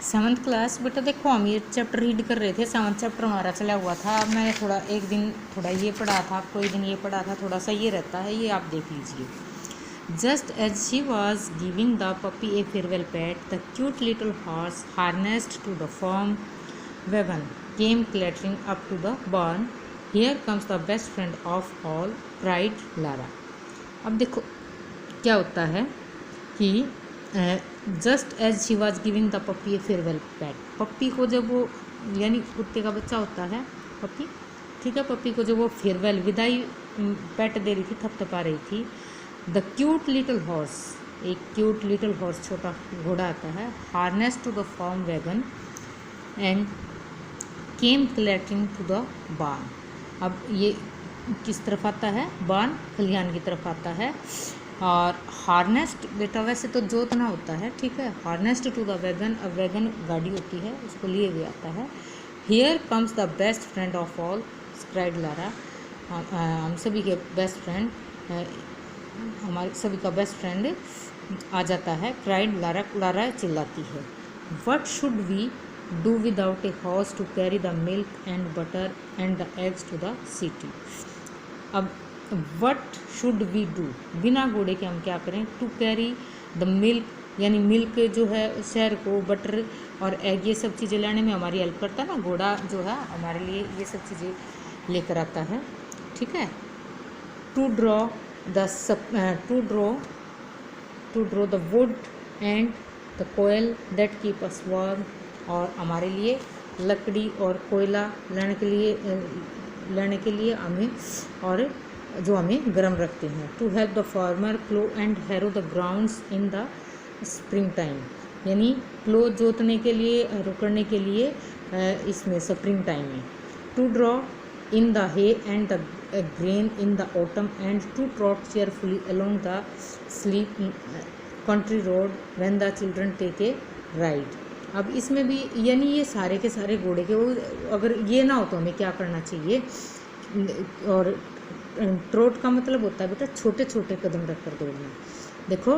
Seventh class बेटा देखो हम ये चैप्टर रीड कर रहे थे। सेवन्थ चैप्टर हमारा चला हुआ था। मैं थोड़ा एक दिन थोड़ा ये पढ़ा था, कोई दिन ये पढ़ा था, थोड़ा सा ये रहता है, ये आप देख लीजिए। Just as she was giving the puppy a farewell pat, the cute little horse harnessed to the farm wagon came clattering up to the barn. Here comes the best friend of all, cried Lara. अब देखो क्या होता है कि just as she was giving the puppy a farewell pat, puppy को जब वो यानी कुत्ते का बच्चा होता है पप्पी, ठीक है, पप्पी को जब वो फेयरवेल विदाई पेट दे रही थी, थपथपा रही थी, द क्यूट लिटिल हॉर्स, एक क्यूट लिटिल हॉर्स छोटा घोड़ा आता है, harness to the farm wagon and came clattering to the barn. अब ये किस तरफ आता है? बार्न, खलिहान की तरफ आता है. और हार्नेस्ड बेटा वैसे तो जोतना होता है, ठीक है, हार्नेस्ड टू द वैगन, अब वैगन गाड़ी होती है, उसको लिए हुए आता है. Here comes the best friend of all, cried Lara. हम सभी के बेस्ट फ्रेंड, हमारे सभी का बेस्ट फ्रेंड आ जाता है. क्राइड लारा, लारा चिल्लाती है. What should we do without a horse to carry the milk and butter and the eggs to the city. अब वट शुड वी डू, बिना घोड़े के हम क्या करें? टू कैरी द मिल्क, यानी मिल्क जो है शहर को, बटर और एग, ये सब चीज़ें लाने में हमारी हेल्प करता है ना घोड़ा, जो है हमारे लिए ये सब चीज़ें लेकर आता है, ठीक है. To draw the wood and the coal that keep us warm, और हमारे लिए लकड़ी और कोयला लेने के लिए हमें, और जो हमें गर्म रखते हैं. To help the farmer plough and harrow the grounds in the spring time, यानी प्लो जोतने के लिए, हैरो करने के लिए इसमें स्प्रिंग टाइम में. To draw in the hay and the grain in the autumn and to trot cheerfully along the sleep country road when the children take a ride. अब इसमें भी यानी ये सारे के सारे घोड़े के, अगर ये ना हो तो हमें क्या करना चाहिए? और ट्रोट का मतलब होता है बेटा छोटे छोटे कदम रखकर दौड़ना. देखो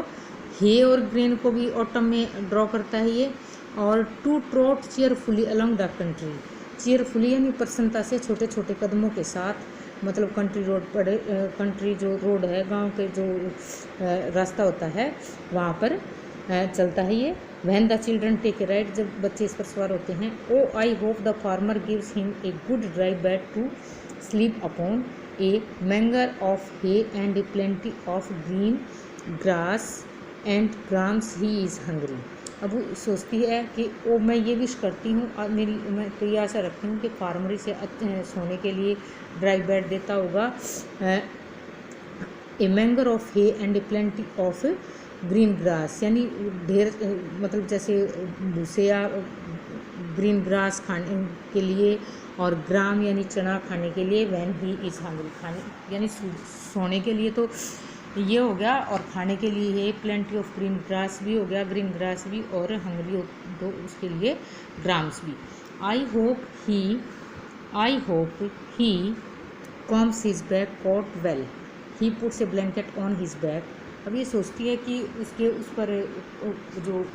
हे और ग्रेन को भी ऑटम में ड्रॉ करता है ये. और to trot cheerfully along the country, cheerfully यानी प्रसन्नता से, छोटे छोटे कदमों के साथ, मतलब कंट्री रोड पर, कंट्री जो रोड है, गांव के जो रास्ता होता है वहाँ पर चलता है ये. When the children take a ride, जब बच्चे इस पर सवार होते हैं. Oh I hope the farmer gives him a good dry bed to sleep upon, a manger of hay and a plenty of green grass and grams, he is hungry. अब वो सोचती है कि ओ मैं ये विश करती हूँ, और मैं तो ये आशा रखती हूँ कि फार्मर इसे सोने के लिए ड्राई बेड देता होगा. A manger of hay and a plenty of green grass, यानी ढेर, मतलब जैसे भूसे या ग्रीन ग्रास खाने के लिए, और ग्राम यानी चना खाने के लिए. व्हेन ही इज़ हंग्री, खाने यानी सोने के लिए तो ये हो गया, और खाने के लिए ये प्लेंटी ऑफ ग्रीन ग्रास भी हो गया, ग्रीन ग्रास भी, और हंग्री हो तो उसके लिए ग्राम्स भी. I hope he combs his back coat well, he puts a blanket on his back. अब ये सोचती है कि उसके उस पर जो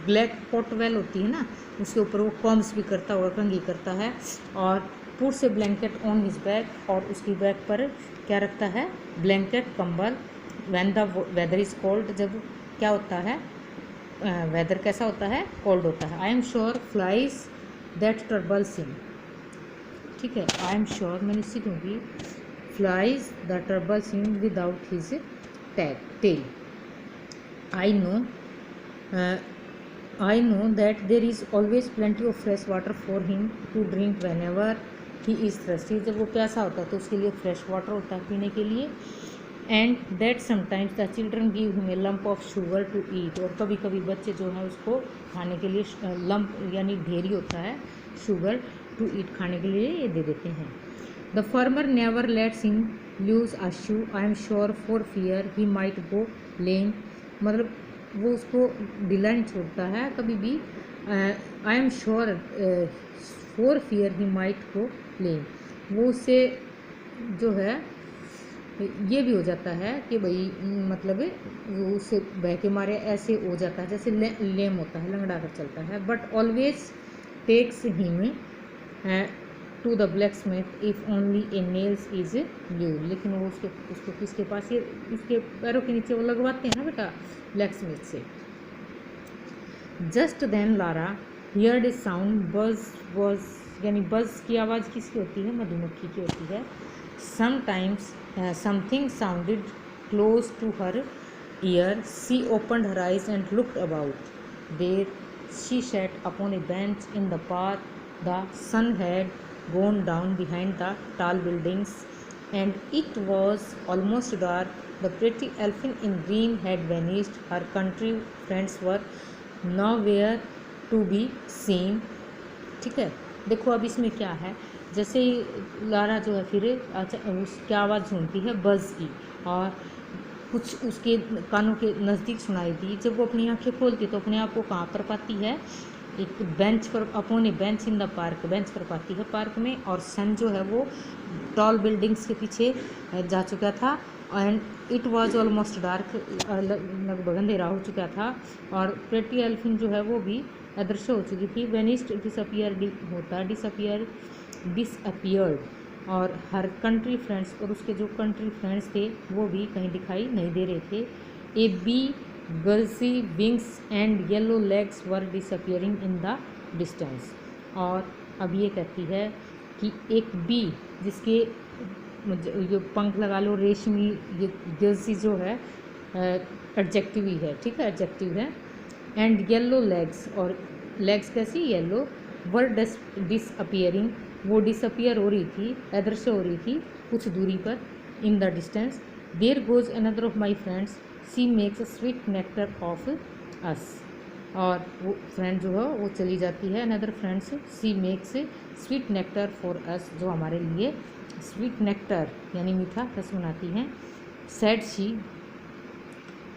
ब्लैक कॉट वेल होती है ना, उसके ऊपर वो कॉम्स भी करता होगा, कंघी करता है. और puts a blanket on his back, और उसकी बैक पर क्या रखता है? ब्लैंकेट, कंबल. When the weather is cold, जब क्या होता है, वेदर कैसा होता है? कोल्ड होता है. I am sure flies that troubles him, ठीक है, आई एम श्योर मैं निश्चित हूँ कि flies the troubles him without his tail. I know that there is always plenty of fresh water for him to drink whenever he is thirsty. जब वो प्यासा होता है तो उसके लिए फ्रेश वाटर होता है पीने के लिए. And that sometimes the children give him a lump of sugar to eat. और कभी कभी बच्चे जो हैं उसको खाने के लिए लंप यानी ढेरी होता है शुगर टू ईट, खाने के लिए ये दे देते हैं. The farmer never lets him lose a shoe. I am sure for fear he might go lame. मतलब वो उसको ढीला नहीं छोड़ता है कभी भी. I am sure for fear he might go lame, वो उससे जो है ये भी हो जाता है कि भाई मतलब वो उससे बह के मारे ऐसे हो जाता है जैसे लेम होता है, लंगड़ा कर चलता है। But always takes him to the blacksmith if only a nails is new. लेकिन वो उसको किसके पास, ये इसके पैरों के नीचे वो लगवाते हैं ना बेटा ब्लैक स्मिथ से। जस्ट देन लारा हियर्ड ए साउंड, बज वॉज, यानी बज की आवाज़ किसकी होती है, मधुमक्खी की होती है। Sometimes something sounded close to her ear, she opened her eyes and looked about. There she sat upon a bench in the park, the sun had gone down behind the tall buildings and it was almost dark. The pretty elfin in green had vanished. Her country friends were nowhere to be seen। ठीक है, देखो अब इसमें क्या है, जैसे ही Lara जो है फिर उसकी आवाज़ सुनती है बज़ की, और कुछ उसके कानों के नज़दीक सुनाई दी। जब वो अपनी आंखें खोलती तो अपने आप को कहाँ पर पाती है, एक बेंच पर, upon a bench in the park, bench पर पाती है पार्क में। और सन जो है वो टॉल बिल्डिंग्स के पीछे जा चुका था। And it was almost dark, लगभग अंधेरा हो चुका था। और प्रेटी एल्फिन जो है वो भी अदृश्य हो चुकी थी। वेनिस्ड डिसअपियर होता है, डिसअपियर्ड। और हर कंट्री फ्रेंड्स, और उसके जो कंट्री फ्रेंड्स थे वो भी कहीं दिखाई नहीं दे रहे थे। A bee gauzy wings and yellow legs were disappearing in the distance. और अब ये कहती है कि एक बी, जिसके जो पंख लगा लो रेशमी, ये गर्सी जो है एडजेक्टिव ही है, ठीक है, एडजेक्टिव है। एंड येलो लेग्स, और लेग्स कैसी, येलो, वर डिसअपियरिंग, वो डिसअपियर हो रही थी, अदृश्य हो रही थी कुछ दूरी पर, in the distance. There goes another of my friends, she makes a sweet nectar of us. और वो फ्रेंड जो है वो चली जाती है, another friends, she makes sweet nectar for us, जो हमारे लिए स्वीट नेक्टर यानी मीठा रस बनाती हैं। Said she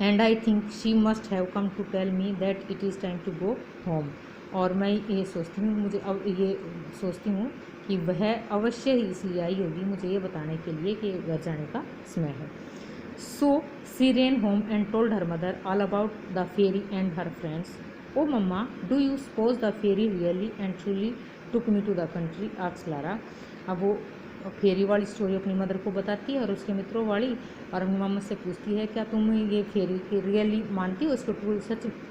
and I think she must have come to tell me that it is time to go home. और मैं ये सोचती हूँ, मुझे अब ये सोचती हूँ कि वह अवश्य ही इसलिए आई होगी मुझे ये बताने के लिए कि घर जाने का समय है। So she ran home and told her mother all about the fairy and her friends. Oh mama, do you suppose the fairy really and truly took me to the country? asked Lara. अब वो फेरी वाली story अपनी mother को बताती है और उसके मित्रों वाली, और अपनी मामा से पूछती है क्या तुम ये फेरी के रियली मानती हो, इसको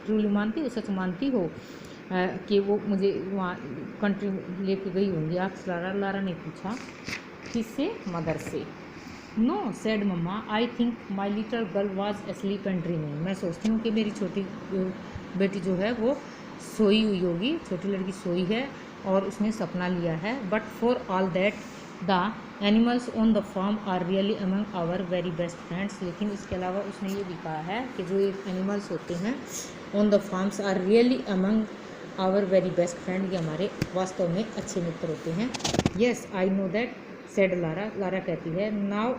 ट्रूली मानती हो, सच मानती हो कि वो मुझे वहाँ कंट्री लेके गई होंगी? asked Lara. लारा ने पूछा, किससे? मदर से। No said mama, I think my little girl was asleep and dreaming. मैं सोचती हूँ कि मेरी छोटी बेटी जो है वो सोई हुई होगी, छोटी लड़की सोई है और उसने सपना लिया है। But for all that the animals on the farm are really among our very best friends. लेकिन इसके अलावा उसने ये भी कहा है कि जो ये एनिमल्स होते हैं on the farms are really among our very best friend, ये हमारे वास्तव में अच्छे मित्र होते हैं। Yes I know that said Lara. Lara कहती है, now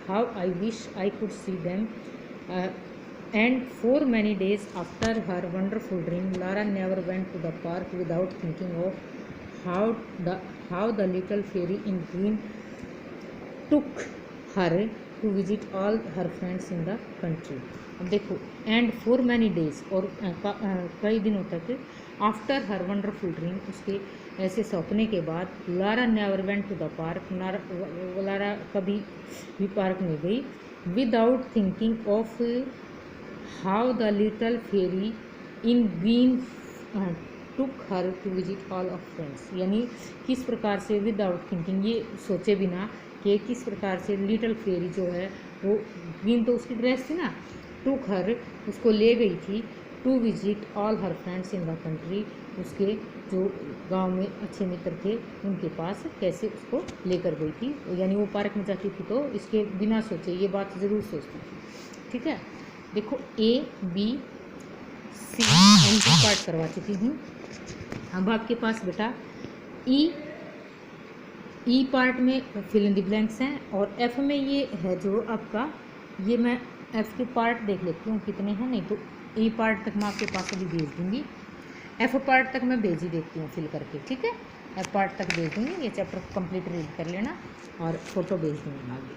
how I wish I could see them. And for many days after her wonderful dream Lara never went to the park without thinking of how the little fairy in green took her to visit all her friends in the country. अब देखो, and for many days, और कई दिनों तक, after her wonderful dream, उसके ऐसे सपने के बाद, Lara never went to the park, Lara कभी भी पार्क में गई, without thinking of how the little fairy in green took her to visit all of friends. यानी किस प्रकार से, विदाउट थिंकिंग, ये सोचे बिना कि किस प्रकार से लिटल फेरी जो है वो, ग्रीन तो उसकी ड्रेस थी ना, टुक हर, उसको ले गई थी, to visit all her friends in the country, उसके जो गांव में अच्छे मित्र थे उनके पास कैसे उसको लेकर गई थी। यानी वो पार्क में जाती थी तो इसके बिना सोचे ये बात ज़रूर सोचती थी। ठीक है, देखो A B C and D part करवा चुकी हूँ। अब आपके पास बेटा ई पार्ट में फिल इन द ब्लैंक्स हैं, और एफ में ये है जो आपका, ये मैं एफ के पार्ट देख लेती हूँ कितने हैं, नहीं तो ई पार्ट तक मैं आपके पास अभी भेज दूँगी, एफ पार्ट तक मैं भेज ही देती हूँ फिल करके। ठीक है, एफ पार्ट तक भेज दूँगी, ये चैप्टर कंप्लीट रीड कर लेना और फोटो भेज दूँगी आगे।